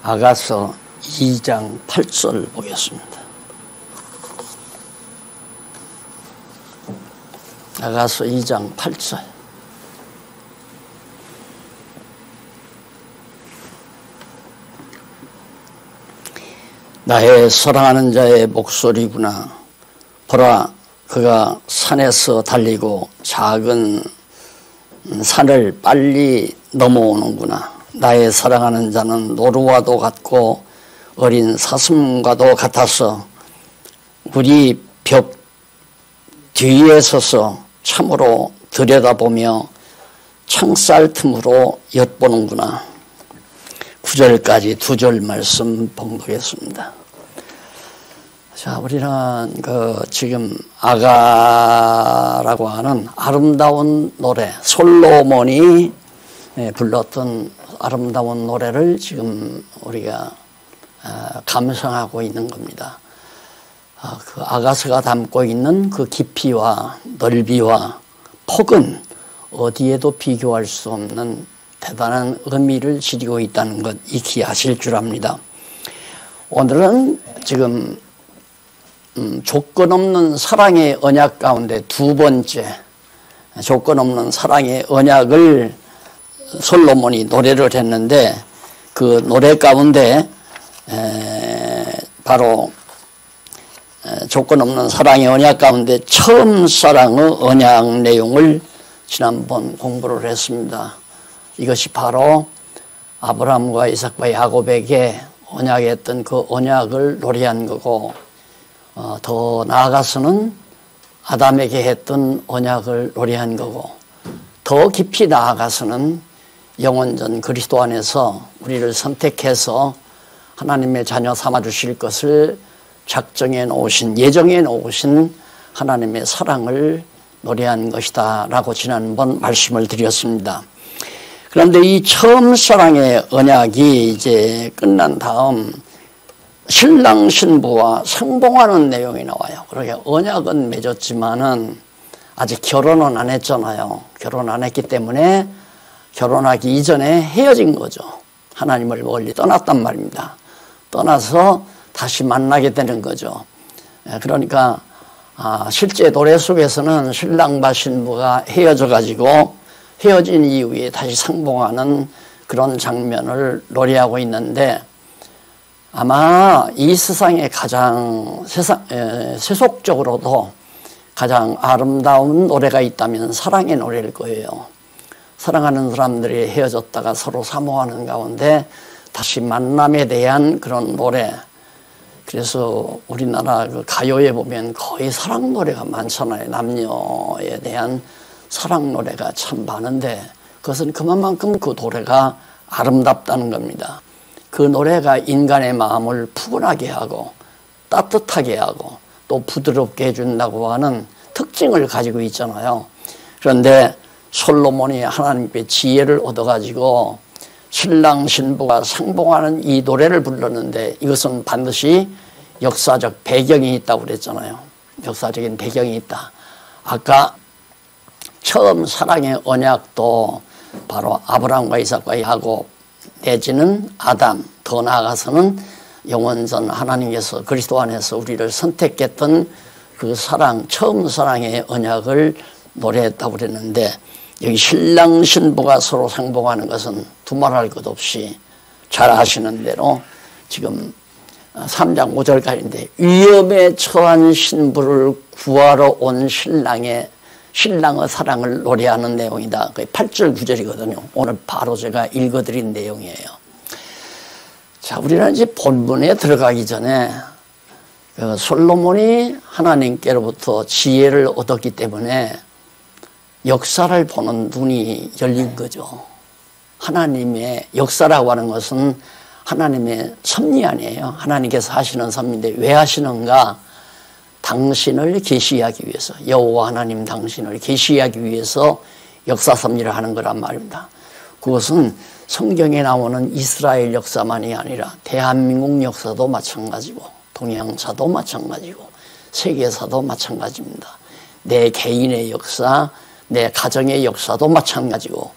아가서 2장 8절 보겠습니다. 아가서 2장 8절. 나의 사랑하는 자의 목소리구나. 보라, 그가 산에서 달리고 작은 산을 빨리 넘어오는구나. 나의 사랑하는 자는 노루와도 같고 어린 사슴과도 같아서 우리 벽 뒤에 서서 참으로 들여다보며 창살 틈으로 엿보는구나. 9절까지 2절 말씀 봉독했습니다. 자, 우리는 지금 아가라고 하는 아름다운 노래, 솔로몬이 불렀던 아름다운 노래를 지금 우리가 감상하고 있는 겁니다. 그 아가서가 담고 있는 그 깊이와 넓이와 폭은 어디에도 비교할 수 없는 대단한 의미를 지니고 있다는 것 익히 아실 줄 압니다. 오늘은 지금 조건 없는 사랑의 언약 가운데 두 번째, 조건 없는 사랑의 언약을 솔로몬이 노래를 했는데, 그 노래 가운데 바로 조건 없는 사랑의 언약 가운데 처음 사랑의 언약 내용을 지난번 공부를 했습니다. 이것이 바로 아브라함과 이삭과 야곱에게 언약했던 그 언약을 노래한 거고, 더 나아가서는 아담에게 했던 언약을 노래한 거고, 더 깊이 나아가서는 영원전 그리스도 안에서 우리를 선택해서 하나님의 자녀 삼아 주실 것을 작정해 놓으신, 예정해 놓으신 하나님의 사랑을 노래한 것이다 라고 지난번 말씀을 드렸습니다. 그런데 이 처음 사랑의 언약이 이제 끝난 다음 신랑 신부와 상봉하는 내용이 나와요. 그러게 언약은 맺었지만은 아직 결혼은 안 했잖아요. 결혼 안 했기 때문에 결혼하기 이전에 헤어진 거죠. 하나님을 멀리 떠났단 말입니다. 떠나서 다시 만나게 되는 거죠. 그러니까 실제 노래 속에서는 신랑과 신부가 헤어져 가지고 헤어진 이후에 다시 상봉하는 그런 장면을 노래하고 있는데, 아마 이 세상에 가장 세속적으로도 가장 아름다운 노래가 있다면 사랑의 노래일 거예요. 사랑하는 사람들이 헤어졌다가 서로 사모하는 가운데 다시 만남에 대한 그런 노래. 그래서 우리나라 그 가요에 보면 거의 사랑 노래가 많잖아요. 남녀에 대한 사랑 노래가 참 많은데, 그것은 그만큼 그 노래가 아름답다는 겁니다. 그 노래가 인간의 마음을 푸근하게 하고 따뜻하게 하고 또 부드럽게 해준다고 하는 특징을 가지고 있잖아요. 그런데 솔로몬이 하나님의 지혜를 얻어가지고 신랑 신부가 상봉하는 이 노래를 불렀는데, 이것은 반드시 역사적 배경이 있다고 그랬잖아요. 역사적인 배경이 있다. 아까 처음 사랑의 언약도 바로 아브라함과 이삭과 야곱 내지는 아담, 더 나아가서는 영원전 하나님께서 그리스도 안에서 우리를 선택했던 그 사랑, 처음 사랑의 언약을 노래했다고 그랬는데, 여기 신랑 신부가 서로 상봉하는 것은 두말할 것 없이 잘 아시는 대로 지금 3장 5절까지인데, 위험에 처한 신부를 구하러 온 신랑의 사랑을 노래하는 내용이다. 그게 8절 9절이거든요. 오늘 바로 제가 읽어드린 내용이에요. 자, 우리는 이제 본문에 들어가기 전에 솔로몬이 하나님께로부터 지혜를 얻었기 때문에 역사를 보는 눈이 열린 거죠. 하나님의 역사라고 하는 것은 하나님의 섭리 아니에요. 하나님께서 하시는 섭리인데 왜 하시는가? 당신을 계시하기 위해서, 여호와 하나님 당신을 계시하기 위해서 역사 섭리를 하는 거란 말입니다. 그것은 성경에 나오는 이스라엘 역사만이 아니라 대한민국 역사도 마찬가지고 동양사도 마찬가지고 세계사도 마찬가지입니다. 내 개인의 역사, 내 가정의 역사도 마찬가지고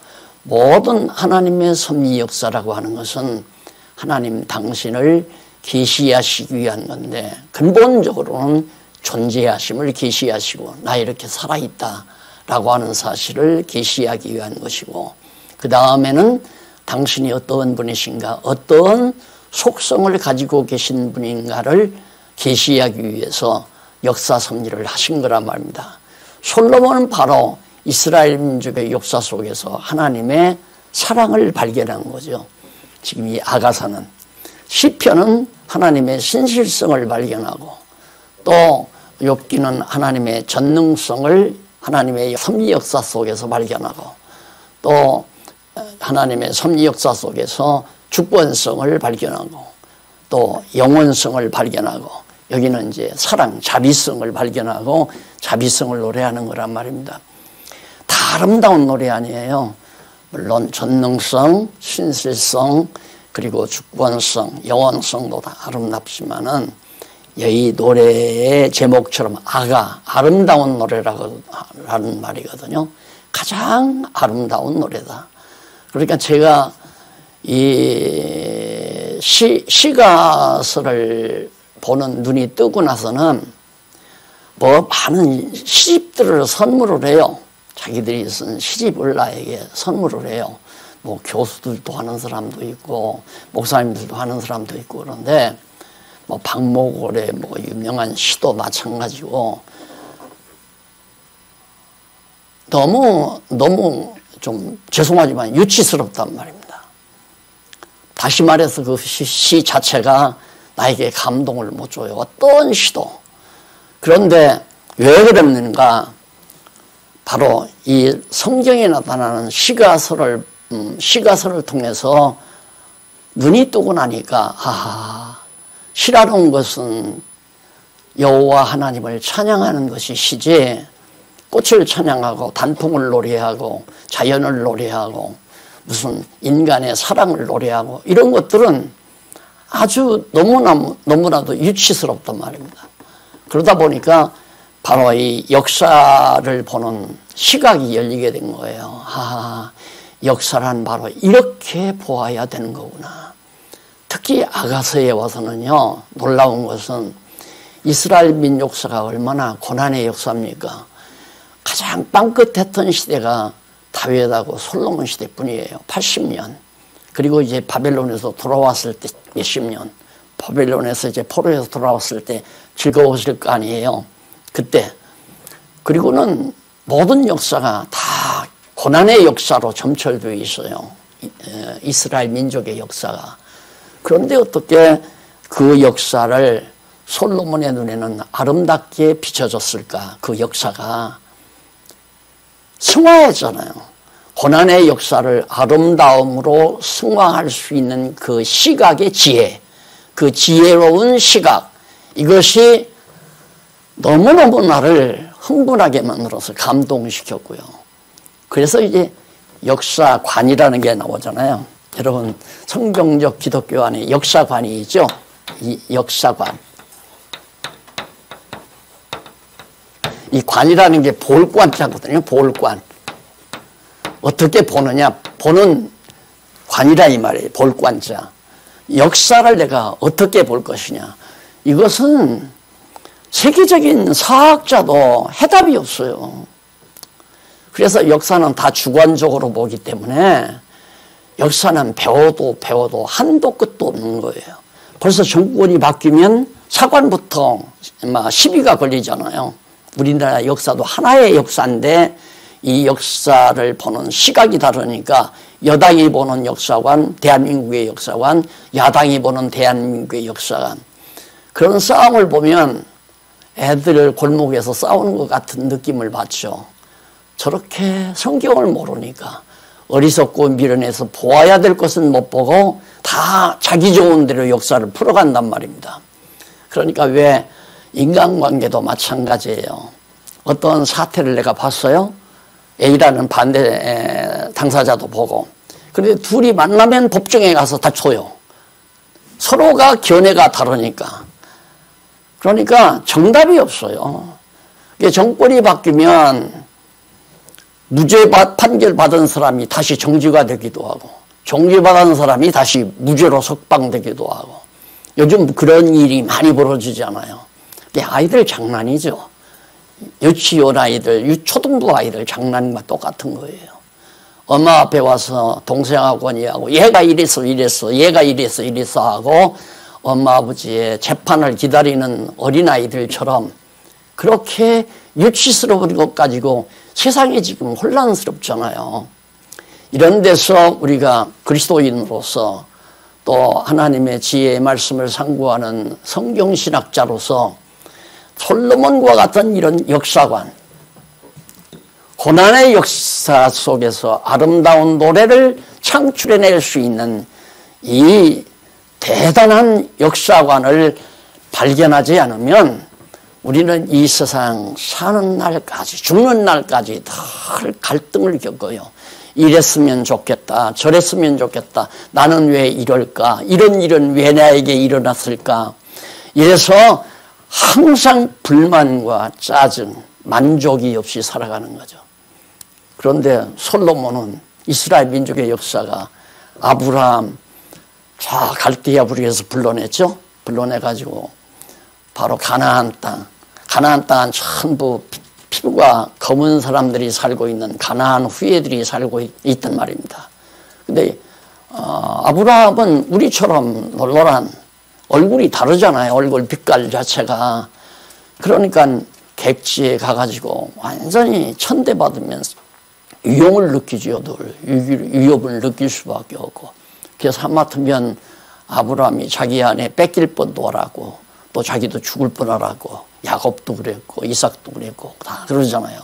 모든 하나님의 섭리 역사라고 하는 것은 하나님 당신을 계시하시기 위한 건데, 근본적으로는 존재하심을 계시하시고 나 이렇게 살아있다라고 하는 사실을 계시하기 위한 것이고, 그 다음에는 당신이 어떤 분이신가, 어떤 속성을 가지고 계신 분인가를 계시하기 위해서 역사 섭리를 하신 거란 말입니다. 솔로몬은 바로 이스라엘 민족의 역사 속에서 하나님의 사랑을 발견한 거죠. 지금 이 아가사는, 시편은 하나님의 신실성을 발견하고, 또 욥기는 하나님의 전능성을 하나님의 섭리 역사 속에서 발견하고, 또 하나님의 섭리 역사 속에서 주권성을 발견하고, 또 영원성을 발견하고, 여기는 이제 사랑, 자비성을 발견하고 자비성을 노래하는 거란 말입니다. 다 아름다운 노래 아니에요. 물론 전능성, 신실성, 그리고 주권성, 영원성도 다 아름답지만은 이 노래의 제목처럼 아름다운 노래라고 하는 말이거든요. 가장 아름다운 노래다. 그러니까 제가 이 시가서를 보는 눈이 뜨고 나서는 뭐 많은 시집들을 선물을 해요. 자기들이 쓴 시집을 나에게 선물을 해요. 뭐 교수들도 하는 사람도 있고 목사님들도 하는 사람도 있고, 그런데 뭐 박목월의 뭐 유명한 시도 마찬가지고, 너무 좀 죄송하지만 유치스럽단 말입니다. 다시 말해서 그 시 자체가 나에게 감동을 못 줘요. 어떤 시도. 그런데 왜 그랬는가? 바로 이 성경에 나타나는 시가서를 통해서 눈이 뜨고 나니까, 시라는 것은 여호와 하나님을 찬양하는 것이 시지, 꽃을 찬양하고 단풍을 노래하고 자연을 노래하고 무슨 인간의 사랑을 노래하고 이런 것들은 아주 너무나도 유치스럽단 말입니다. 그러다 보니까 바로 이 역사를 보는 시각이 열리게 된 거예요. 역사란 바로 이렇게 보아야 되는 거구나. 특히 아가서에 와서는요, 놀라운 것은 이스라엘 민족사가 얼마나 고난의 역사입니까? 가장 빵긋했던 시대가 다윗하고 솔로몬 시대뿐이에요. 80년. 그리고 이제 바벨론에서 돌아왔을 때 몇십 년. 바벨론에서 이제 포로에서 돌아왔을 때 즐거웠을 거 아니에요. 그때. 그리고는 모든 역사가 다 고난의 역사로 점철되어 있어요. 이스라엘 민족의 역사가. 그런데 어떻게 그 역사를 솔로몬의 눈에는 아름답게 비춰졌을까? 그 역사가 승화했잖아요. 고난의 역사를 아름다움으로 승화할 수 있는 그 시각의 지혜, 그 지혜로운 시각, 이것이 너무너무 나를 흥분하게 만들어서 감동시켰고요. 그래서 이제 역사관이라는 게 나오잖아요. 여러분, 성경적 기독교 안에 역사관이 있죠. 이 역사관. 이 관이라는 게 볼관자거든요. 볼관. 어떻게 보느냐? 보는 관이라 이 말이에요. 볼관자. 역사를 내가 어떻게 볼 것이냐? 이것은 세계적인 사학자도 해답이 없어요. 그래서 역사는 다 주관적으로 보기 때문에 역사는 배워도 한도 끝도 없는 거예요. 벌써 정권이 바뀌면 사관부터 시비가 걸리잖아요. 우리나라 역사도 하나의 역사인데 이 역사를 보는 시각이 다르니까 여당이 보는 역사관, 대한민국의 역사관, 야당이 보는 대한민국의 역사관. 그런 싸움을 보면 애들 골목에서 싸우는 것 같은 느낌을 받죠. 저렇게 성경을 모르니까 어리석고 미련해서 보아야 될 것은 못 보고 다 자기 좋은 대로 역사를 풀어간단 말입니다. 그러니까 왜 인간관계도 마찬가지예요. 어떤 사태를 내가 봤어요. A라는 반대 당사자도 보고. 그런데 둘이 만나면 법정에 가서 다퉈요. 서로가 견해가 다르니까. 그러니까 정답이 없어요. 정권이 바뀌면 무죄 판결 받은 사람이 다시 정지가 되기도 하고, 정죄받은 사람이 다시 무죄로 석방되기도 하고 요즘 그런 일이 많이 벌어지잖아요. 아이들 장난이죠. 유치원 아이들, 유초등부 아이들 장난과 똑같은 거예요. 엄마 앞에 와서 동생하고 언니하고 얘가 이랬어 얘가 이랬어 하고 엄마 아버지의 재판을 기다리는 어린아이들처럼 그렇게 유치스러운 것 가지고 세상이 지금 혼란스럽잖아요. 이런 데서 우리가 그리스도인으로서 또 하나님의 지혜의 말씀을 상고하는 성경신학자로서 솔로몬과 같은 이런 역사관, 고난의 역사 속에서 아름다운 노래를 창출해낼 수 있는 이 대단한 역사관을 발견하지 않으면 우리는 이 세상 사는 날까지, 죽는 날까지 늘 갈등을 겪어요. 이랬으면 좋겠다, 저랬으면 좋겠다, 나는 왜 이럴까, 이런 일은 왜 나에게 일어났을까. 이래서 항상 불만과 짜증, 만족이 없이 살아가는 거죠. 그런데 솔로몬은 이스라엘 민족의 역사가 아브라함 저 갈대아 부리에서 불러냈죠. 불러내가지고 바로 가나안 땅은 전부 피부가 검은 사람들이 살고 있는 가나안 후예들이 살고 있단 말입니다. 근데 아브라함은 우리처럼 놀놀한 얼굴이 다르잖아요. 얼굴 빛깔 자체가. 그러니까 객지에 가가지고 완전히 천대받으면서 위용을 느끼지요. 늘 위협을 느낄 수밖에 없고. 그래서 하마터면 아브라함이 자기 안에 뺏길 뻔도하라고 또 자기도 죽을 뻔하라고 야곱도 그랬고 이삭도 그랬고 다 그러잖아요.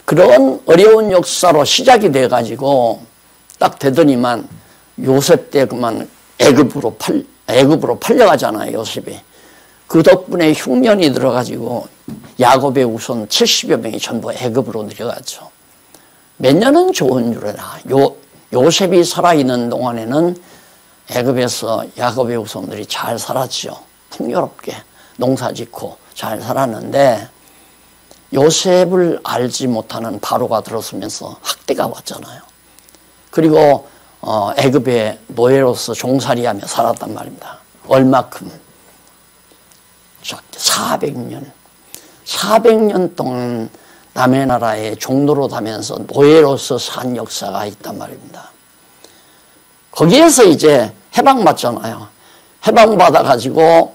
그런 어려운 역사로 시작이 돼가지고 딱 되더니만 요셉 때 그만 애굽으로 팔려가잖아요. 요셉이. 그 덕분에 흉년이 들어가지고 야곱의 우선 70여 명이 전부 애굽으로 내려갔죠. 몇 년은 좋은 줄 알아. 요셉이 살아있는 동안에는 애굽에서 야곱의 후손들이 잘 살았죠. 풍요롭게 농사짓고 잘 살았는데 요셉을 알지 못하는 바로가 들어서면서 학대가 왔잖아요. 그리고 애굽의 노예로서 종살이하며 살았단 말입니다. 얼마큼? 400년 동안 남의 나라에 종로로 다면서 노예로서 산 역사가 있단 말입니다. 거기에서 이제 해방받잖아요. 해방받아가지고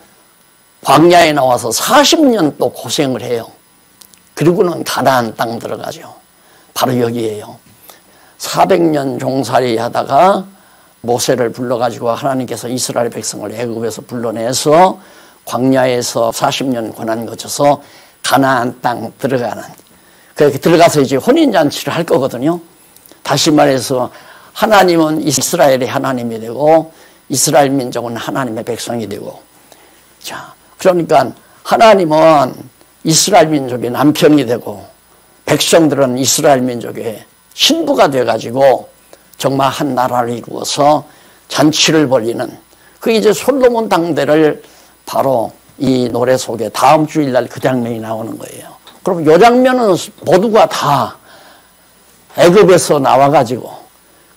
광야에 나와서 40년 또 고생을 해요. 그리고는 가나안 땅 들어가죠. 바로 여기에요. 400년 종살이 하다가 모세를 불러가지고 하나님께서 이스라엘 백성을 애굽에서 불러내서 광야에서 40년 고난 거쳐서 가나안 땅 들어가는, 그렇게 들어가서 이제 혼인잔치를 할 거거든요. 다시 말해서 하나님은 이스라엘의 하나님이 되고 이스라엘 민족은 하나님의 백성이 되고, 자, 그러니까 하나님은 이스라엘 민족의 남편이 되고 백성들은 이스라엘 민족의 신부가 돼가지고 정말 한 나라를 이루어서 잔치를 벌이는, 그 이제 솔로몬 당대를 바로 이 노래 속에 다음 주일날 그 장면이 나오는 거예요. 그럼 이 장면은 모두가 다 애굽에서 나와가지고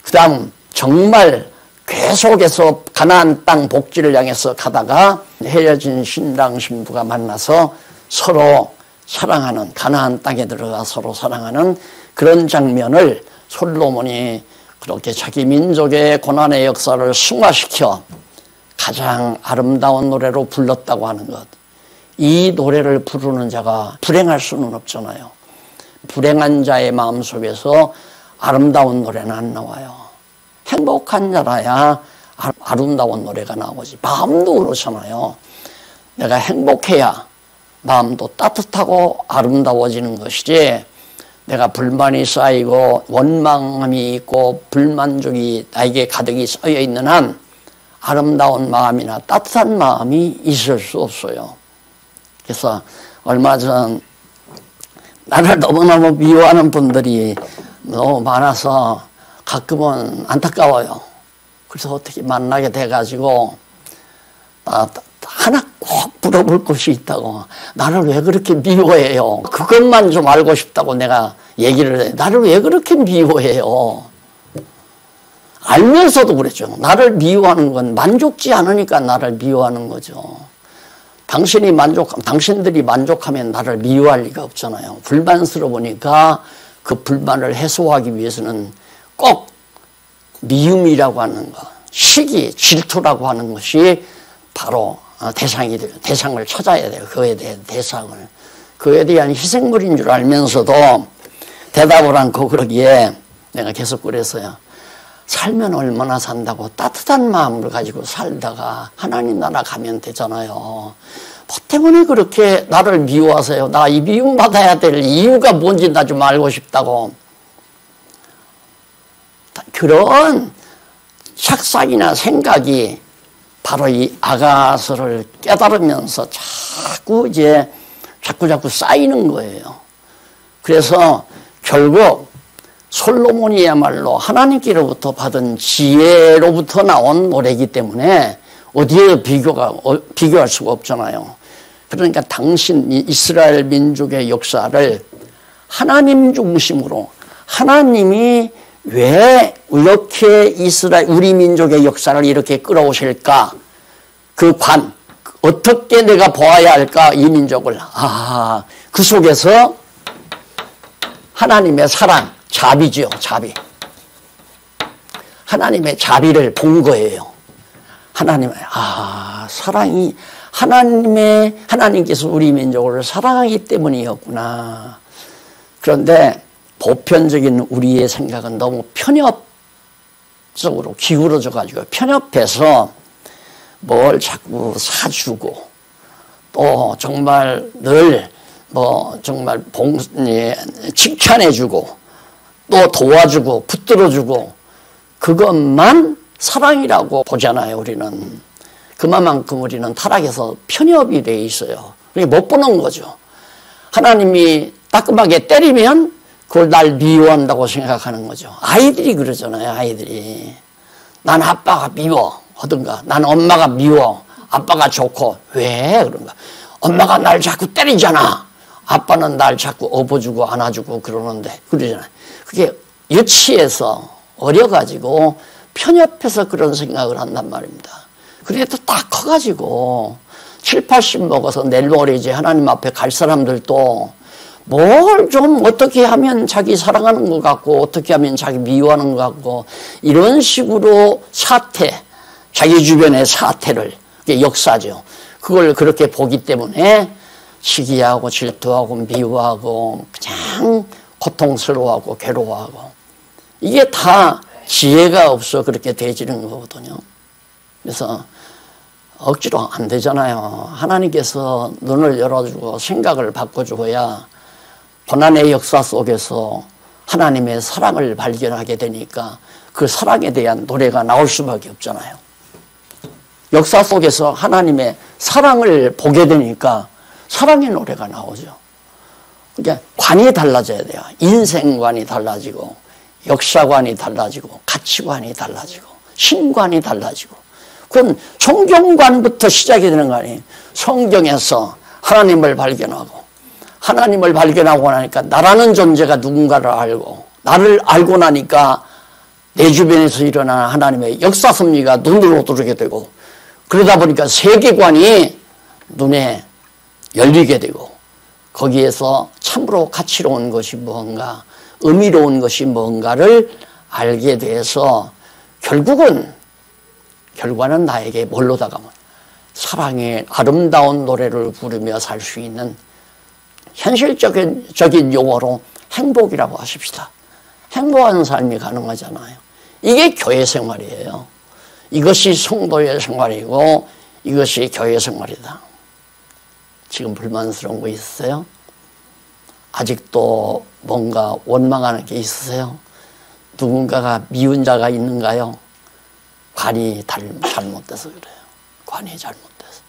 그 다음 정말 계속해서 가나안 땅 복지를 향해서 가다가 헤어진 신랑 신부가 만나서 서로 사랑하는, 가나안 땅에 들어가 서로 사랑하는 그런 장면을 솔로몬이 그렇게 자기 민족의 고난의 역사를 승화시켜 가장 아름다운 노래로 불렀다고 하는 것. 이 노래를 부르는 자가 불행할 수는 없잖아요. 불행한 자의 마음속에서 아름다운 노래는 안 나와요. 행복한 자라야 아름다운 노래가 나오지. 마음도 그렇잖아요. 내가 행복해야 마음도 따뜻하고 아름다워지는 것이지, 내가 불만이 쌓이고 원망함이 있고 불만족이 나에게 가득히 쌓여 있는 한 아름다운 마음이나 따뜻한 마음이 있을 수 없어요. 그래서 얼마 전 나를 너무너무 미워하는 분들이 너무 많아서 가끔은 안타까워요. 그래서 어떻게 만나게 돼가지고 하나 꼭 물어볼 것이 있다고. 나를 왜 그렇게 미워해요? 그것만 좀 알고 싶다고 내가 얘기를 해. 나를 왜 그렇게 미워해요? 알면서도 그랬죠. 나를 미워하는 건 만족지 않으니까 나를 미워하는 거죠. 당신들이 만족하면 나를 미워할 리가 없잖아요. 불만스러우니까 그 불만을 해소하기 위해서는 꼭 미움이라고 하는 것, 시기, 질투라고 하는 것이 바로 대상을 찾아야 돼요. 그에 대한 대상을. 그에 대한 희생물인 줄 알면서도 대답을 않고 그러기에 내가 계속 그랬어요. 살면 얼마나 산다고 따뜻한 마음을 가지고 살다가 하나님 나라 가면 되잖아요. 뭐 때문에 그렇게 나를 미워하세요? 나 이 미움받아야 될 이유가 뭔지 나 좀 알고 싶다고. 그런 착상이나 생각이 바로 이 아가서를 깨달으면서 자꾸 쌓이는 거예요. 그래서 결국 솔로몬이야말로 하나님께로부터 받은 지혜로부터 나온 노래이기 때문에 어디에 비교할 수가 없잖아요. 그러니까 이스라엘 민족의 역사를 하나님 중심으로, 하나님이 왜 이렇게 우리 민족의 역사를 이렇게 끌어오실까? 어떻게 내가 보아야 할까? 이 민족을. 그 속에서 하나님의 사랑, 자비죠, 자비. 하나님의 자비를 본 거예요. 사랑이, 하나님께서 우리 민족을 사랑하기 때문이었구나. 그런데 보편적인 우리의 생각은 너무 편협적으로 기울어져 가지고 편협해서 뭘 자꾸 사주고 또 정말 늘 정말 칭찬해주고 또 도와주고 붙들어주고 그것만 사랑이라고 보잖아요. 우리는 그만큼 우리는 타락해서 편협이 돼 있어요. 그러니까 못 보는 거죠. 하나님이 따끔하게 때리면 그걸 날 미워한다고 생각하는 거죠. 아이들이 그러잖아요. 아이들이 난 아빠가 미워 하든가 난 엄마가 미워 아빠가 좋고 왜 그런가. 엄마가 날 자꾸 때리잖아. 아빠는 날 자꾸 업어주고 안아주고 그러는데 그러잖아요. 그게 유치해서 어려가지고 편협해서 그런 생각을 한단 말입니다. 그래도 딱 커가지고 7, 80 먹어서 내일 모레 이제 하나님 앞에 갈 사람들도 뭘 좀 어떻게 하면 자기 사랑하는 것 같고 어떻게 하면 자기 미워하는 것 같고 이런 식으로 자기 주변의 사태를 역사죠. 그걸 그렇게 보기 때문에 시기하고 질투하고 미워하고 그냥 고통스러워하고 괴로워하고 이게 다 지혜가 없어 그렇게 되지는 거거든요. 그래서 억지로 안 되잖아요. 하나님께서 눈을 열어주고 생각을 바꿔줘야 고난의 역사 속에서 하나님의 사랑을 발견하게 되니까 그 사랑에 대한 노래가 나올 수밖에 없잖아요. 역사 속에서 하나님의 사랑을 보게 되니까 사랑의 노래가 나오죠. 그러니까 관이 달라져야 돼요. 인생관이 달라지고 역사관이 달라지고 가치관이 달라지고 신관이 달라지고 그건 성경관부터 시작이 되는 거 아니에요. 성경에서 하나님을 발견하고 하나님을 발견하고 나니까 나라는 존재가 누군가를 알고 나를 알고 나니까 내 주변에서 일어나는 하나님의 역사 섭리가 눈으로 들어오게 되고 그러다 보니까 세계관이 눈에 열리게 되고 거기에서 참으로 가치로운 것이 무언가 의미로운 것이 뭔가를 알게 돼서 결과는 나에게 뭘로 다가오면 사랑의 아름다운 노래를 부르며 살 수 있는 현실적인 용어로 행복이라고 하십시다. 행복한 삶이 가능하잖아요. 이게 교회 생활이에요. 이것이 성도의 생활이고 이것이 교회 생활이다. 지금 불만스러운 거 있으세요? 아직도 뭔가 원망하는 게 있으세요? 누군가가 미운 자가 있는가요? 관이 잘못돼서 그래요. 관이 잘못돼서.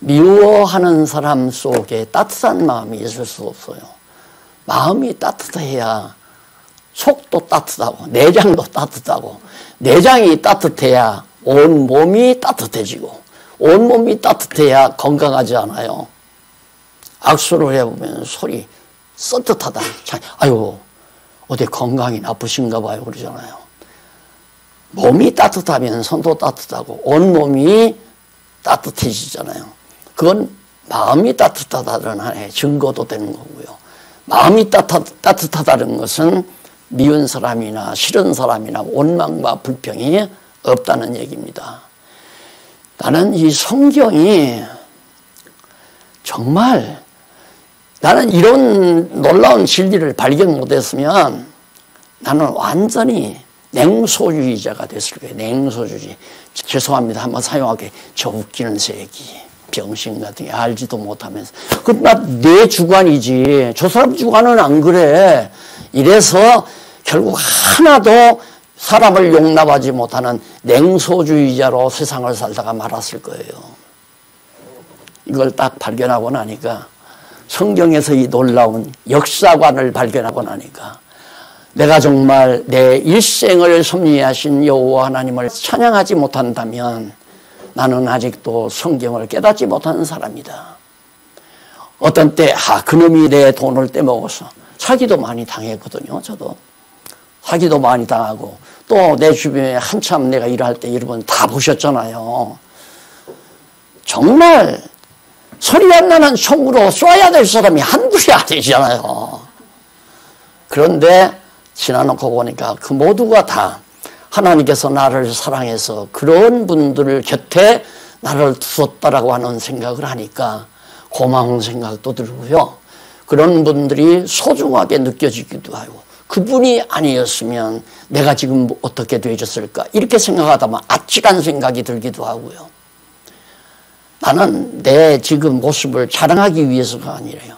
미워하는 사람 속에 따뜻한 마음이 있을 수 없어요. 마음이 따뜻해야 속도 따뜻하고 내장도 따뜻하고 내장이 따뜻해야 온 몸이 따뜻해지고 온 몸이 따뜻해야 건강하지 않아요. 악수를 해보면 소리 떳떳하다. 아유 어디 건강이 나쁘신가 봐요 그러잖아요. 몸이 따뜻하면 손도 따뜻하고 온몸이 따뜻해지잖아요. 그건 마음이 따뜻하다는 하나의 증거도 되는 거고요. 마음이 따뜻하다는 것은 미운 사람이나 싫은 사람이나 원망과 불평이 없다는 얘기입니다. 나는 이 성경이 정말 나는 이런 놀라운 진리를 발견 못했으면 나는 완전히 냉소주의자가 됐을 거예요. 냉소주의. 죄송합니다. 한번 사용하게. 저 웃기는 새끼. 병신 같은 게 알지도 못하면서. 그러나 내 주관이지. 저 사람 주관은 안 그래. 이래서 결국 하나도 사람을 용납하지 못하는 냉소주의자로 세상을 살다가 말았을 거예요. 이걸 딱 발견하고 나니까 성경에서 이 놀라운 역사관을 발견하고 나니까 내가 정말 내 일생을 섭리하신 여호와 하나님을 찬양하지 못한다면 나는 아직도 성경을 깨닫지 못하는 사람이다. 어떤 때 그놈이 내 돈을 떼먹어서 사기도 많이 당했거든요. 저도 사기도 많이 당하고 또 내 주변에 한참 내가 일할 때 여러분 다 보셨잖아요. 정말 소리 안 나는 총으로 쏴야 될 사람이 한둘이 아니잖아요. 그런데 지나놓고 보니까 그 모두가 다 하나님께서 나를 사랑해서 그런 분들 곁에 나를 두었다라고 하는 생각을 하니까 고마운 생각도 들고요. 그런 분들이 소중하게 느껴지기도 하고 그분이 아니었으면 내가 지금 어떻게 되어졌을까 이렇게 생각하다만 아찔한 생각이 들기도 하고요. 나는 내 지금 모습을 자랑하기 위해서가 아니라요.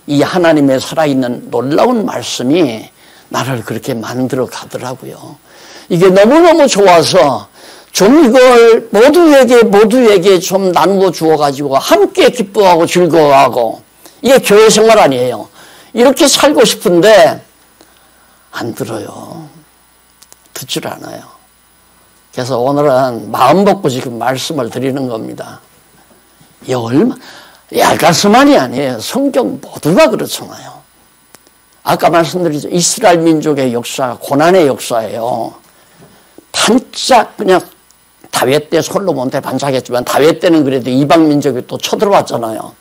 이 하나님의 살아있는 놀라운 말씀이 나를 그렇게 만들어 가더라고요. 이게 너무너무 좋아서 좀 이걸 모두에게 좀 나누어 주어가지고 함께 기뻐하고 즐거워하고 이게 교회 생활 아니에요. 이렇게 살고 싶은데 안 들어요. 듣질 않아요. 그래서 오늘은 마음 먹고 지금 말씀을 드리는 겁니다. 이 얼마 얄가스만이 아니에요. 성경 모두가 그렇잖아요. 아까 말씀드렸죠. 이스라엘 민족의 역사가 고난의 역사예요. 반짝 그냥 다윗 때 솔로몬 때 반짝했지만 다윗 때는 그래도 이방 민족이 또 쳐들어왔잖아요.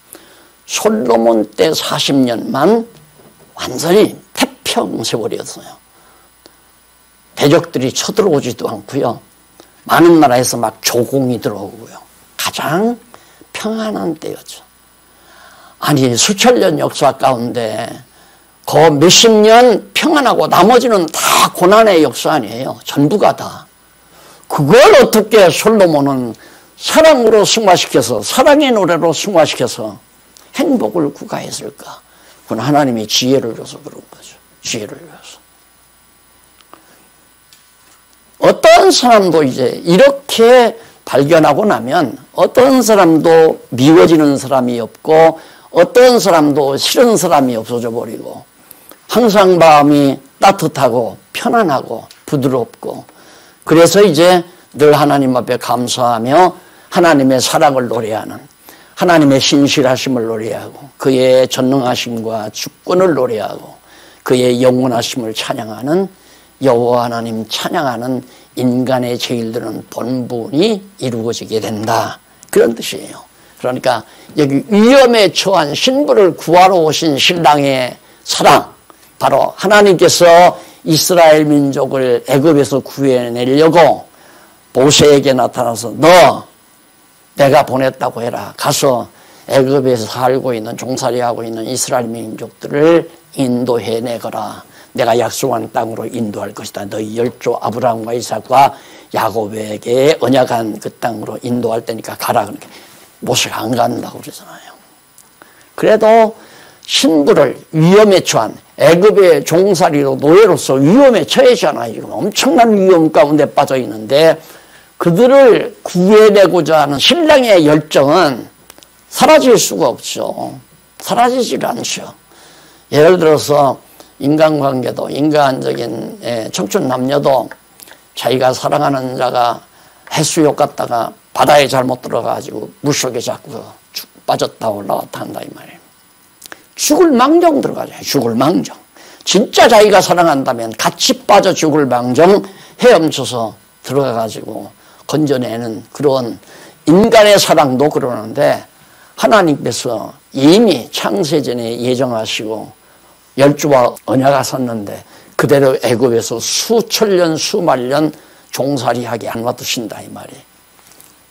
솔로몬 때 40년만 완전히 태평 세월이었어요. 대적들이 쳐들어오지도 않고요. 많은 나라에서 막 조공이 들어오고요. 가장 평안한 때였죠. 아니 수천 년 역사 가운데 그 몇십 년 평안하고 나머지는 다 고난의 역사 아니에요. 전부가 다. 그걸 어떻게 솔로몬은 사랑으로 승화시켜서 사랑의 노래로 승화시켜서 행복을 구가했을까? 그건 하나님이 지혜를 줘서 그런 거죠. 지혜를 줘서. 어떤 사람도 이제 이렇게 발견하고 나면 어떤 사람도 미워지는 사람이 없고 어떤 사람도 싫은 사람이 없어져 버리고 항상 마음이 따뜻하고 편안하고 부드럽고 그래서 이제 늘 하나님 앞에 감사하며 하나님의 사랑을 노래하는 하나님의 신실하심을 노래하고 그의 전능하심과 주권을 노래하고 그의 영원하심을 찬양하는 여호와 하나님 찬양하는 인간의 제일들은 본분이 이루어지게 된다. 그런 뜻이에요. 그러니까 여기 위험에 처한 신부를 구하러 오신 신랑의 사랑, 바로 하나님께서 이스라엘 민족을 애굽에서 구해내려고 모세에게 나타나서 너 내가 보냈다고 해라. 가서 애굽에서 살고 있는 종살이하고 있는 이스라엘 민족들을 인도해내거라. 내가 약속한 땅으로 인도할 것이다. 너희 열조 아브라함과 이삭과 야곱에게 언약한 그 땅으로 인도할 테니까 가라. 그러니까 모세가 안 간다고 그러잖아요. 그래도 신부를 위험에 처한 애굽의 종살이로 노예로서 위험에 처해잖아요. 엄청난 위험 가운데 빠져 있는데 그들을 구해내고자 하는 신랑의 열정은 사라질 수가 없죠. 사라지질 않죠. 예를 들어서 인간관계도 인간적인 청춘 남녀도 자기가 사랑하는 자가 해수욕 갔다가 바다에 잘못 들어가가지고 물속에 자꾸 빠졌다 올라왔다 한다 이 말이에요. 죽을 망정 들어가죠. 죽을 망정. 진짜 자기가 사랑한다면 같이 빠져 죽을 망정 헤엄쳐서 들어가가지고 건져내는 그런 인간의 사랑도 그러는데 하나님께서 이미 창세전에 예정하시고 열주와 언약을 섰는데 그대로 애굽에서 수천 년 수만 년 종살이하게 안 놔두신다 이 말이에요.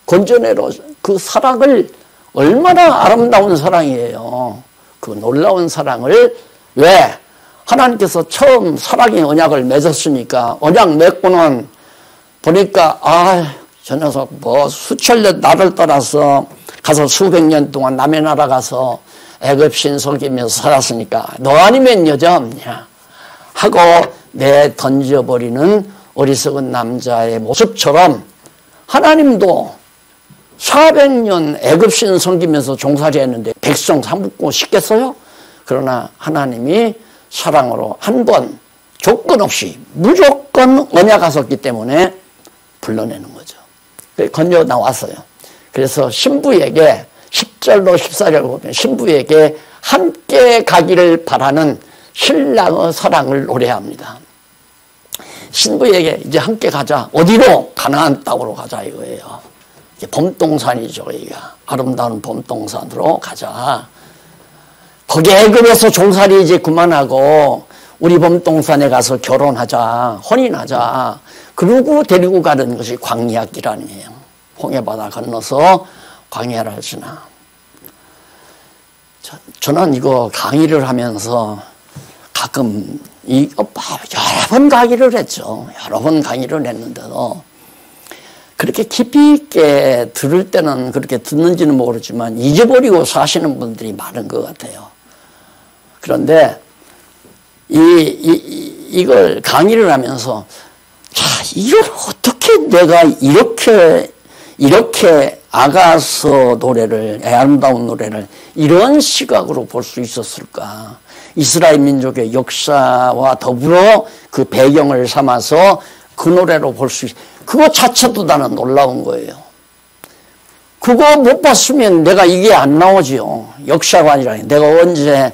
건져내러 그 사랑을 얼마나 아름다운 사랑이에요. 그 놀라운 사랑을 왜? 하나님께서 처음 사랑의 언약을 맺었으니까 언약 맺고는 보니까 저 녀석 뭐 수천 년 나를 떠나서 가서 수백 년 동안 남의 나라 가서 애굽 신 속이면서 살았으니까 너 아니면 여자 없냐 하고 내 던져버리는 어리석은 남자의 모습처럼 하나님도 400년 애굽 신 섬기면서 종살이 했는데 백성 삼고 싶겠어요? 그러나 하나님이 사랑으로 한 번 조건 없이 무조건 언약하셨기 때문에 불러내는 거죠. 건져 나왔어요. 그래서 신부에게 10절로 14절 보면 신부에게 함께 가기를 바라는 신랑의 사랑을 노래합니다. 신부에게 이제 함께 가자. 어디로? 가나안 땅으로 가자 이거예요. 범동산이죠. 여기가 아름다운 범동산으로 가자. 거기 애굽에서 종살이 이제 그만하고 우리 범동산에 가서 결혼하자. 혼인하자. 그러고 데리고 가는 것이 광야 기란이에요. 홍해바다 건너서 광야를 지나. 저는 이거 강의를 하면서 가끔 여러 번 강의를 했죠. 여러 번 강의를 했는데도 그렇게 깊이 있게 들을 때는 그렇게 듣는지는 모르지만 잊어버리고 사시는 분들이 많은 것 같아요. 그런데 이걸 강의를 하면서 자, 이걸 어떻게 내가 이렇게 아가서 노래를, 아름다운 노래를 이런 시각으로 볼 수 있었을까? 이스라엘 민족의 역사와 더불어 그 배경을 삼아서 그 노래로 볼 수 그거 자체도 나는 놀라운 거예요. 그거 못 봤으면 내가 이게 안 나오지요. 역사관이라. 내가 언제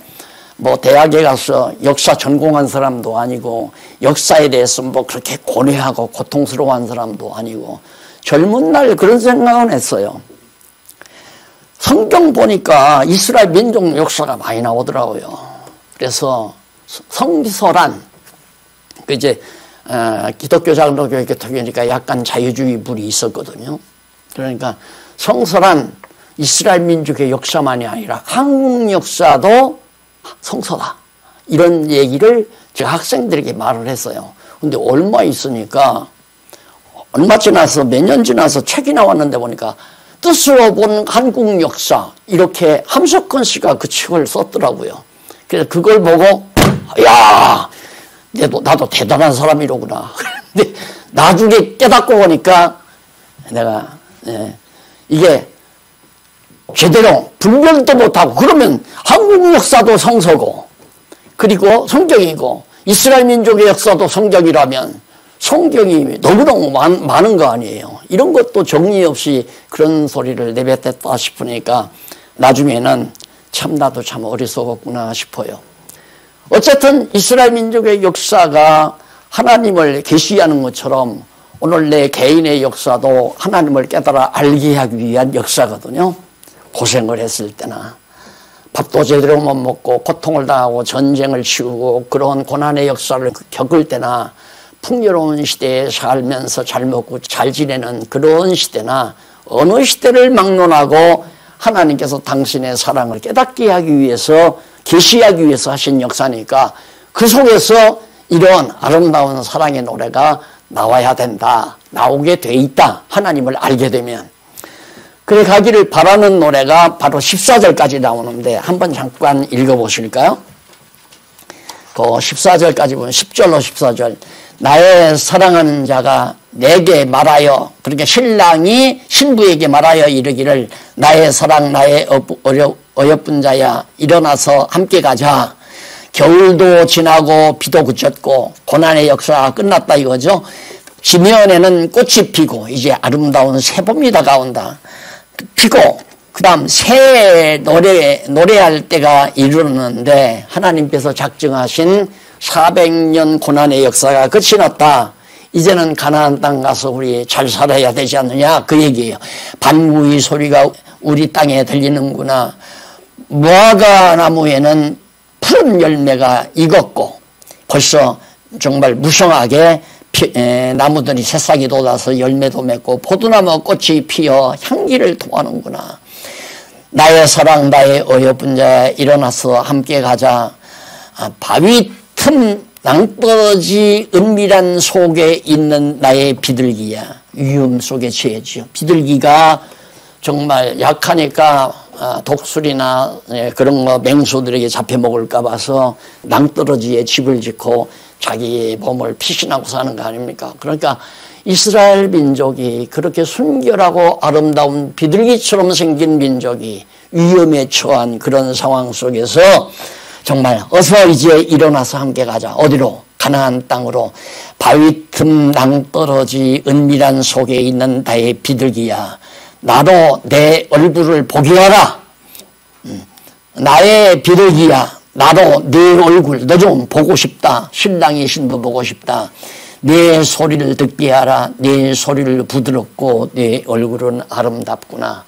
뭐 대학에 가서 역사 전공한 사람도 아니고 역사에 대해서 뭐 그렇게 고뇌하고 고통스러워한 사람도 아니고 젊은 날 그런 생각은 했어요. 성경 보니까 이스라엘 민족 역사가 많이 나오더라고요. 그래서 성서란 그 이제 기독교 장로교 개통이니까 약간 자유주의 물이 있었거든요. 그러니까 성서란 이스라엘 민족의 역사만이 아니라 한국 역사도 성서다. 이런 얘기를 제가 학생들에게 말을 했어요. 근데 얼마 있으니까 얼마 지나서 몇 년 지나서 책이 나왔는데 보니까 뜻으로 본 한국 역사 이렇게 함석헌 씨가 그 책을 썼더라고요. 그래서 그걸 보고 야 나도 대단한 사람이로구나. 근데 나중에 깨닫고 보니까 내가 이게 제대로 분별도 못하고 그러면 한국 역사도 성서고 그리고 성경이고 이스라엘 민족의 역사도 성경이라면 성경이 너무너무 많은 거 아니에요. 이런 것도 정리 없이 그런 소리를 내뱉었다 싶으니까 나중에는 참 나도 참 어리석었구나 싶어요. 어쨌든 이스라엘 민족의 역사가 하나님을 계시하는 것처럼 오늘 내 개인의 역사도 하나님을 깨달아 알게 하기 위한 역사거든요. 고생을 했을 때나 밥도 제대로 못 먹고 고통을 당하고 전쟁을 치르고 그런 고난의 역사를 겪을 때나 풍요로운 시대에 살면서 잘 먹고 잘 지내는 그런 시대나 어느 시대를 막론하고 하나님께서 당신의 사랑을 깨닫게 하기 위해서 계시하기 위해서 하신 역사니까 그 속에서 이런 아름다운 사랑의 노래가 나와야 된다. 나오게 돼 있다. 하나님을 알게 되면. 그래 가기를 바라는 노래가 바로 14절까지 나오는데 한번 잠깐 읽어보실까요? 그 14절까지 보면 10절로 14절 나의 사랑하는 자가 내게 말하여 그러니까 신랑이 신부에게 말하여 이르기를 나의 사랑 나의 어여쁜 자야 일어나서 함께 가자. 겨울도 지나고 비도 그쳤고 고난의 역사가 끝났다 이거죠. 지면에는 꽃이 피고 이제 아름다운 새봄이 다가온다. 피고 그 다음 새 노래할 때가 이르렀는데 하나님께서 작정하신 400년 고난의 역사가 끝이 났다. 이제는 가나안 땅 가서 우리 잘 살아야 되지 않느냐 그 얘기예요. 반구의 소리가 우리 땅에 들리는구나. 무화과 나무에는 푸른 열매가 익었고 벌써 정말 무성하게 나무들이 새싹이 돋아서 열매도 맺고 포도나무 꽃이 피어 향기를 토하는구나. 나의 사랑 나의 어여쁜 자야 일어나서 함께 가자. 바위 틈 낭떠러지 은밀한 속에 있는 나의 비둘기야. 위험 속에 처해지요. 비둘기가 정말 약하니까 독수리나 그런 거 맹수들에게 잡혀 먹을까 봐서 낭떠러지에 집을 짓고 자기 몸을 피신하고 사는 거 아닙니까? 그러니까 이스라엘 민족이 그렇게 순결하고 아름다운 비둘기처럼 생긴 민족이 위험에 처한 그런 상황 속에서 정말 어서 이제 일어나서 함께 가자. 어디로? 가나안 땅으로. 바위 틈 낭떠러지 은밀한 속에 있는 나의 비둘기야. 나도 내 얼굴을 보게 하라. 나의 비둘기야. 나도 내 얼굴 너 좀 보고 싶다. 신랑이 신부 보고 싶다. 내 소리를 듣게 하라. 내 소리를 부드럽고 내 얼굴은 아름답구나.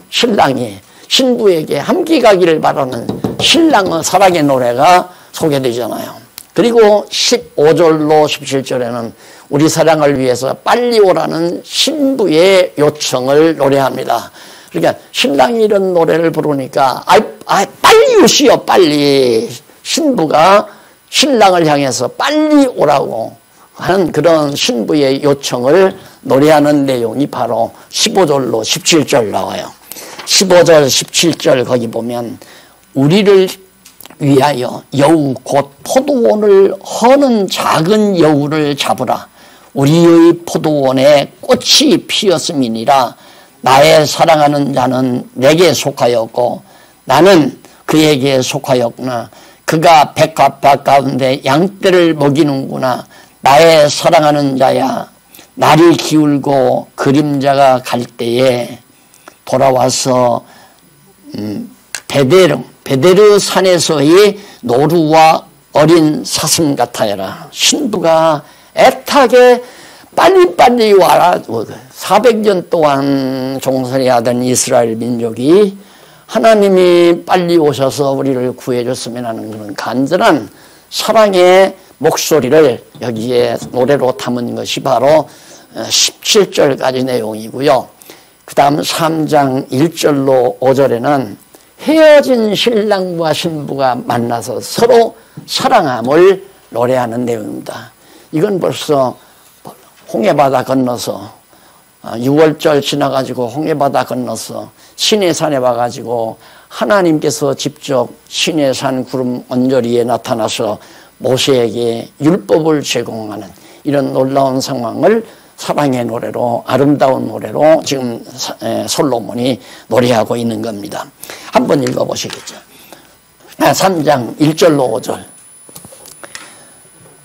신랑이 신부에게 함께 가기를 바라는 신랑의 사랑의 노래가 소개되잖아요. 그리고 15절로 17절에는 우리 사랑을 위해서 빨리 오라는 신부의 요청을 노래합니다. 그러니까 신랑이 이런 노래를 부르니까 빨리 오시오 빨리. 신부가 신랑을 향해서 빨리 오라고 하는 그런 신부의 요청을 노래하는 내용이 바로 15절로 17절 나와요. 15절 17절 거기 보면 우리를 위하여 여우 곧 포도원을 허는 작은 여우를 잡으라. 우리의 포도원에 꽃이 피었음이니라. 나의 사랑하는 자는 내게 속하였고 나는 그에게 속하였구나. 그가 백합밭 가운데 양떼를 먹이는구나. 나의 사랑하는 자야. 날이 기울고 그림자가 갈 때에 돌아와서 베데르 산에서의 노루와 어린 사슴 같아여라. 신부가 애타게 빨리빨리 와라. 400년 동안 종살이하던 이스라엘 민족이 하나님이 빨리 오셔서 우리를 구해줬으면 하는 그런 간절한 사랑의 목소리를 여기에 노래로 담은 것이 바로 17절까지 내용이고요. 그 다음 3장 1절로 5절에는 헤어진 신랑과 신부가 만나서 서로 사랑함을 노래하는 내용입니다. 이건 벌써 홍해바다 건너서 6월절 지나가지고 홍해바다 건너서 시내산에 와가지고 하나님께서 직접 시내산 구름 언저리에 나타나서 모세에게 율법을 제공하는 이런 놀라운 상황을 사랑의 노래로 아름다운 노래로 지금 솔로몬이 노래하고 있는 겁니다. 한번 읽어보시겠죠. 3장 1절로 5절.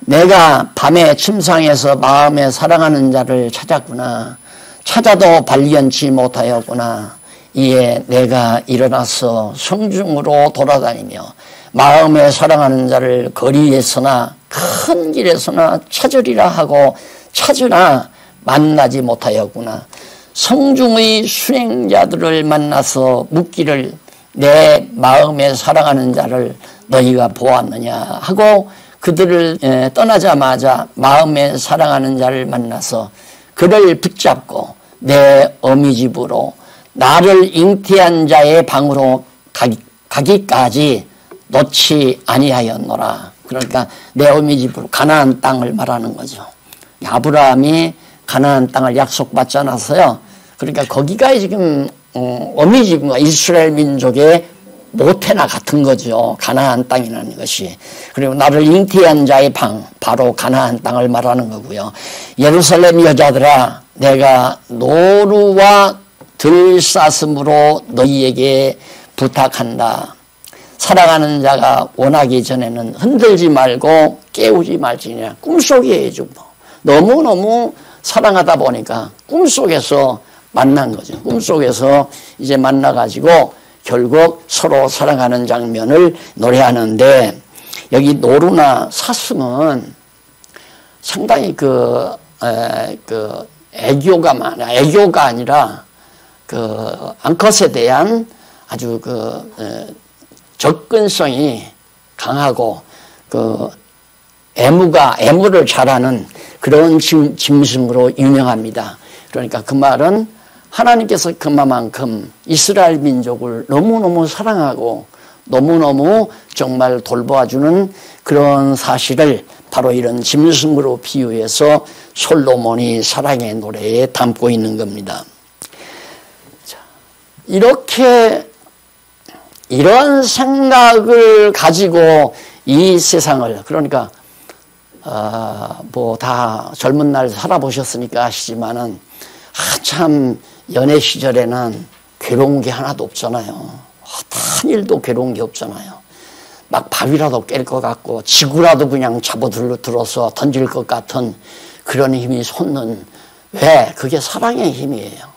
내가 밤에 침상에서 마음에 사랑하는 자를 찾았구나. 찾아도 발견치 못하였구나. 이에 내가 일어나서 성중으로 돌아다니며 마음에 사랑하는 자를 거리에서나 큰 길에서나 찾으리라 하고 찾으나 만나지 못하였구나. 성중의 순행자들을 만나서 묻기를 내 마음에 사랑하는 자를 너희가 보았느냐 하고 그들을 떠나자마자 마음에 사랑하는 자를 만나서 그를 붙잡고 내 어미집으로 나를 잉태한 자의 방으로 가기까지 놓지 아니하였노라. 그러니까 내 어미집으로 가나안 땅을 말하는 거죠. 아브라함이 가나안 땅을 약속받지 않았어요. 그러니까 거기가 지금 어미집과 이스라엘 민족의 모태나 같은 거죠. 가나안 땅이라는 것이. 그리고 나를 잉태한 자의 방, 바로 가나안 땅을 말하는 거고요. 예루살렘 여자들아, 내가 노루와 들사슴으로 너희에게 부탁한다. 사랑하는 자가 원하기 전에는 흔들지 말고 깨우지 말지냐. 꿈속에 해주고 너무너무 사랑하다 보니까 꿈속에서 만난 거죠. 꿈속에서 이제 만나가지고 결국 서로 사랑하는 장면을 노래하는데, 여기 노루나 사슴은 상당히 애교가 많아. 애교가 아니라 암컷에 대한 아주 접근성이 강하고 애무를 잘하는 그런 짐승으로 유명합니다. 그러니까 그 말은 하나님께서 그만큼 이스라엘 민족을 너무너무 사랑하고 너무너무 정말 돌보아주는 그런 사실을 바로 이런 짐승으로 비유해서 솔로몬이 사랑의 노래에 담고 있는 겁니다. 이런 생각을 가지고 이 세상을, 그러니까 다 젊은 날 살아보셨으니까 아시지만은 한참 연애 시절에는 괴로운 게 하나도 없잖아요. 한 일도 괴로운 게 없잖아요. 막 밥이라도 깰 것 같고 지구라도 그냥 잡아들어서 던질 것 같은 그런 힘이 솟는, 왜? 그게 사랑의 힘이에요.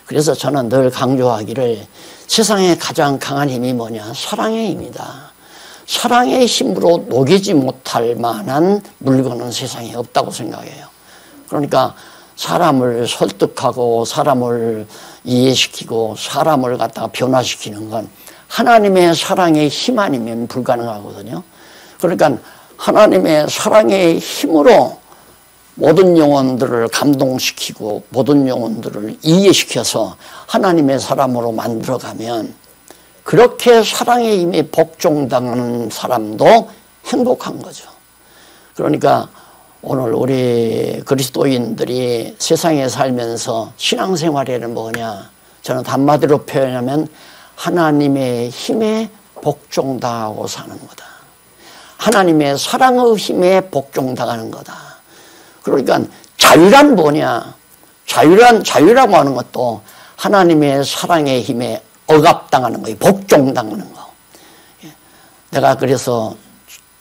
그래서 저는 늘 강조하기를 세상에 가장 강한 힘이 뭐냐? 사랑의 힘이다. 사랑의 힘으로 녹이지 못할 만한 물건은 세상에 없다고 생각해요. 그러니까 사람을 설득하고 사람을 이해시키고 사람을 갖다가 변화시키는 건 하나님의 사랑의 힘 아니면 불가능하거든요. 그러니까 하나님의 사랑의 힘으로 모든 영혼들을 감동시키고 모든 영혼들을 이해시켜서 하나님의 사람으로 만들어가면 그렇게 사랑의 힘에 복종당하는 사람도 행복한 거죠. 그러니까 오늘 우리 그리스도인들이 세상에 살면서 신앙생활에는 뭐냐? 저는 한마디로 표현하면 하나님의 힘에 복종당하고 사는 거다. 하나님의 사랑의 힘에 복종당하는 거다. 그러니까 자유란 뭐냐? 자유라고 하는 것도 하나님의 사랑의 힘에 억압당하는 거예요. 복종당하는 거. 내가 그래서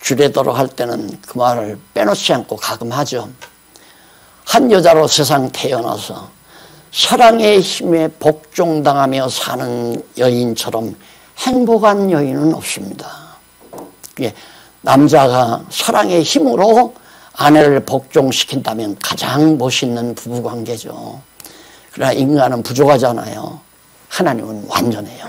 주례도록 할 때는 그 말을 빼놓지 않고 가끔 하죠. 한 여자로 세상 태어나서 사랑의 힘에 복종당하며 사는 여인처럼 행복한 여인은 없습니다. 남자가 사랑의 힘으로 아내를 복종시킨다면 가장 멋있는 부부관계죠. 그러나 인간은 부족하잖아요. 하나님은 완전해요.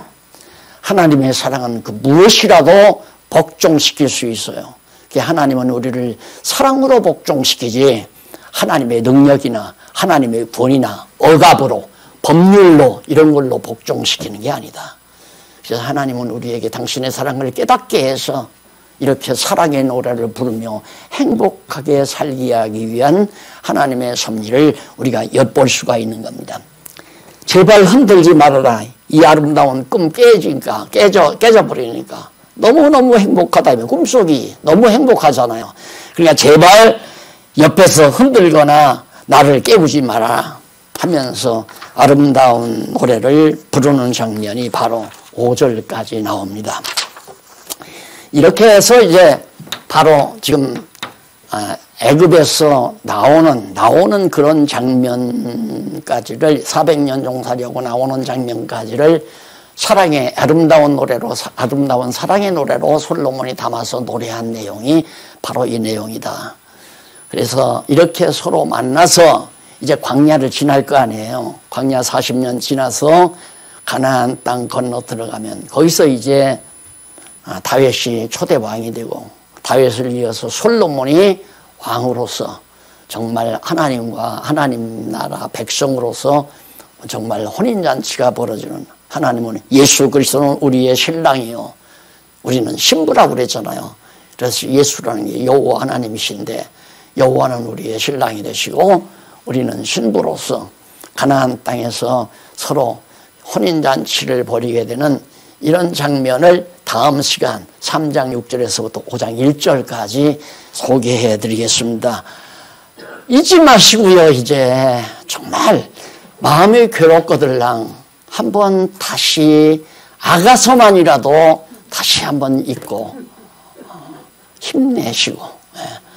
하나님의 사랑은 그 무엇이라도 복종시킬 수 있어요. 하나님은 우리를 사랑으로 복종시키지 하나님의 능력이나 하나님의 권위나 억압으로 법률로 이런 걸로 복종시키는 게 아니다. 그래서 하나님은 우리에게 당신의 사랑을 깨닫게 해서 이렇게 사랑의 노래를 부르며 행복하게 살게 하기 위한 하나님의 섭리를 우리가 엿볼 수가 있는 겁니다. 제발 흔들지 말아라. 이 아름다운 꿈 깨져버리니까 너무너무 행복하다며. 꿈속이 너무 행복하잖아요. 그러니까 제발 옆에서 흔들거나 나를 깨우지 마라 하면서 아름다운 노래를 부르는 장면이 바로 5절까지 나옵니다. 이렇게 해서 이제 바로 지금 애굽에서 나오는 그런 장면까지를 400년 종살이하고 나오는 장면까지를 사랑의 아름다운 노래로 아름다운 사랑의 노래로 솔로몬이 담아서 노래한 내용이 바로 이 내용이다. 그래서 이렇게 서로 만나서 이제 광야를 지날 거 아니에요. 광야 40년 지나서 가나안 땅 건너 들어가면 거기서 이제 다윗이 초대 왕이 되고 다윗을 이어서 솔로몬이 왕으로서 정말 하나님과 하나님 나라 백성으로서 정말 혼인잔치가 벌어지는, 하나님은 예수 그리스도는 우리의 신랑이요 우리는 신부라고 그랬잖아요. 그래서 예수라는 게 여호와 하나님이신데 여호와는 우리의 신랑이 되시고 우리는 신부로서 가나안 땅에서 서로 혼인잔치를 벌이게 되는 이런 장면을 다음 시간 3장 6절에서부터 5장 1절까지 소개해 드리겠습니다. 잊지 마시고요. 이제 정말 마음이 괴롭거들랑 한번 다시 아가서만이라도 다시 한번 읽고 힘내시고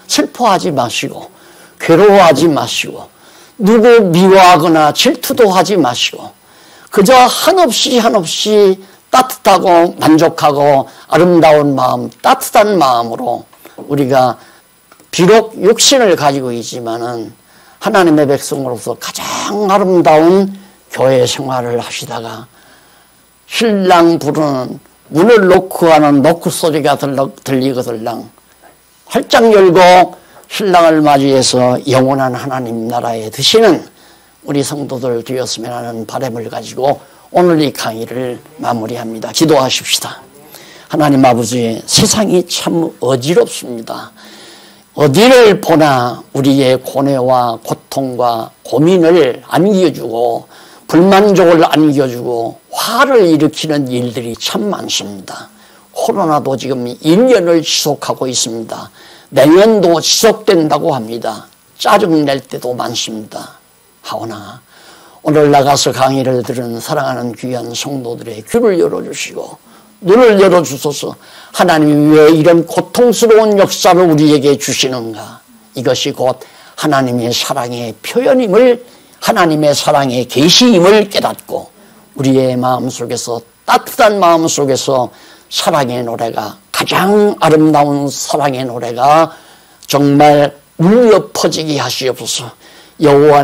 슬퍼하지 마시고 괴로워하지 마시고 누구 미워하거나 질투도 하지 마시고 그저 한없이 따뜻하고 만족하고 아름다운 마음, 따뜻한 마음으로 우리가 비록 육신을 가지고 있지만은 하나님의 백성으로서 가장 아름다운 교회 생활을 하시다가 신랑 부르는 문을 놓고 하는 노크 소리가 들리거들랑 활짝 열고 신랑을 맞이해서 영원한 하나님 나라에 드시는 우리 성도들 되었으면 하는 바람을 가지고 오늘 이 강의를 마무리합니다. 기도하십시다. 하나님 아버지, 세상이 참 어지럽습니다. 어디를 보나 우리의 고뇌와 고통과 고민을 안겨주고 불만족을 안겨주고 화를 일으키는 일들이 참 많습니다. 코로나도 지금 1년을 지속하고 있습니다. 내년도 지속된다고 합니다. 짜증낼 때도 많습니다. 하오나 오늘 나가서 강의를 들은 사랑하는 귀한 성도들의 귀를 열어주시고 눈을 열어주소서. 하나님이 왜 이런 고통스러운 역사를 우리에게 주시는가? 이것이 곧 하나님의 사랑의 표현임을, 하나님의 사랑의 계시임을 깨닫고 우리의 마음속에서, 따뜻한 마음속에서 사랑의 노래가, 가장 아름다운 사랑의 노래가 정말 울려 퍼지게 하시옵소서. 여호와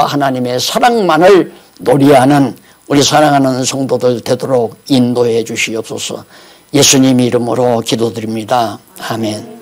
하나님의 사랑만을 노래하는 우리 사랑하는 성도들 되도록 인도해 주시옵소서. 예수님 이름으로 기도드립니다. 아멘.